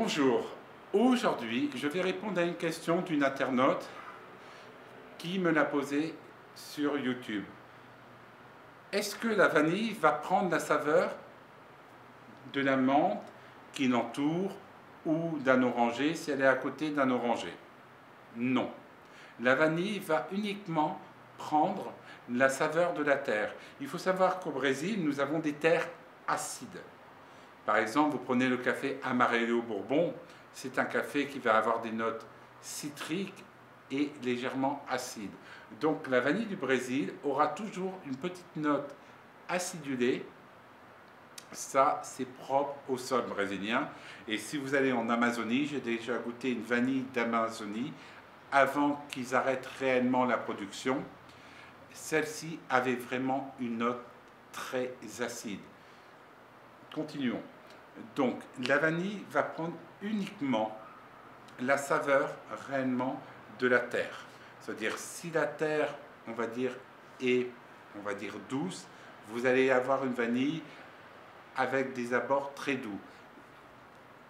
Bonjour, aujourd'hui je vais répondre à une question d'une internaute qui me l'a posée sur YouTube. Est-ce que la vanille va prendre la saveur de la menthe qui l'entoure ou d'un oranger si elle est à côté d'un oranger? Non. La vanille va uniquement prendre la saveur de la terre. Il faut savoir qu'au Brésil, nous avons des terres acides. Par exemple, vous prenez le café Amarelo Bourbon, c'est un café qui va avoir des notes citriques et légèrement acides. Donc la vanille du Brésil aura toujours une petite note acidulée. Ça, c'est propre au sol brésilien. Et si vous allez en Amazonie, j'ai déjà goûté une vanille d'Amazonie avant qu'ils arrêtent réellement la production. Celle-ci avait vraiment une note très acide. Continuons. Donc, la vanille va prendre uniquement la saveur réellement de la terre. C'est-à-dire, si la terre, on va dire, est, douce, vous allez avoir une vanille avec des abords très doux,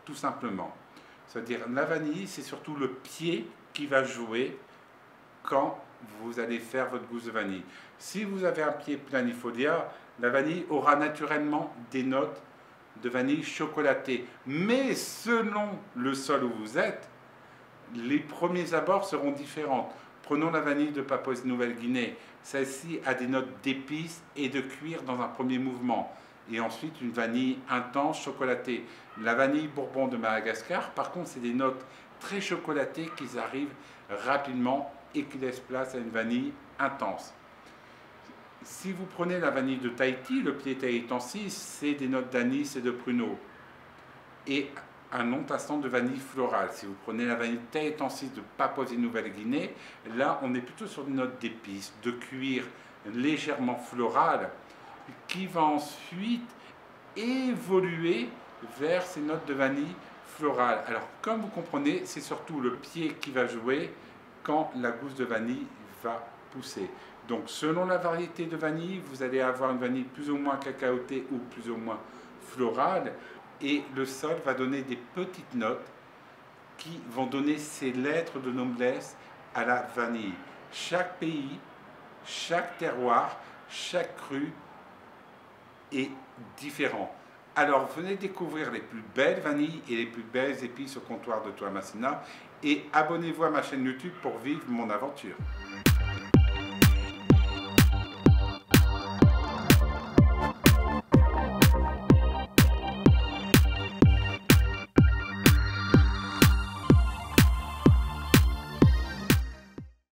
tout simplement. C'est-à-dire, la vanille, c'est surtout le pied qui va jouer quand vous allez faire votre gousse de vanille. Si vous avez un pied planifolia, la vanille aura naturellement des notes de vanille chocolatée. Mais selon le sol où vous êtes, les premiers abords seront différents. Prenons la vanille de Papouasie-Nouvelle-Guinée. Celle-ci a des notes d'épices et de cuir dans un premier mouvement. Et ensuite une vanille intense chocolatée. La vanille Bourbon de Madagascar, par contre, c'est des notes très chocolatées qui arrivent rapidement et qui laissent place à une vanille intense. Si vous prenez la vanille de Tahiti, le pied tahitensis, c'est des notes d'anis et de pruneau. Et un entassement de vanille florale. Si vous prenez la vanille tahitensis de Papouasie-Nouvelle-Guinée, là, on est plutôt sur des notes d'épices, de cuir légèrement floral, qui va ensuite évoluer vers ces notes de vanille florale. Alors, comme vous comprenez, c'est surtout le pied qui va jouer quand la gousse de vanille va pousser. Donc, selon la variété de vanille, vous allez avoir une vanille plus ou moins cacaotée ou plus ou moins florale. Et le sol va donner des petites notes qui vont donner ces lettres de noblesse à la vanille. Chaque pays, chaque terroir, chaque cru est différent. Alors, venez découvrir les plus belles vanilles et les plus belles épices au comptoir de Toamasina et abonnez-vous à ma chaîne YouTube pour vivre mon aventure.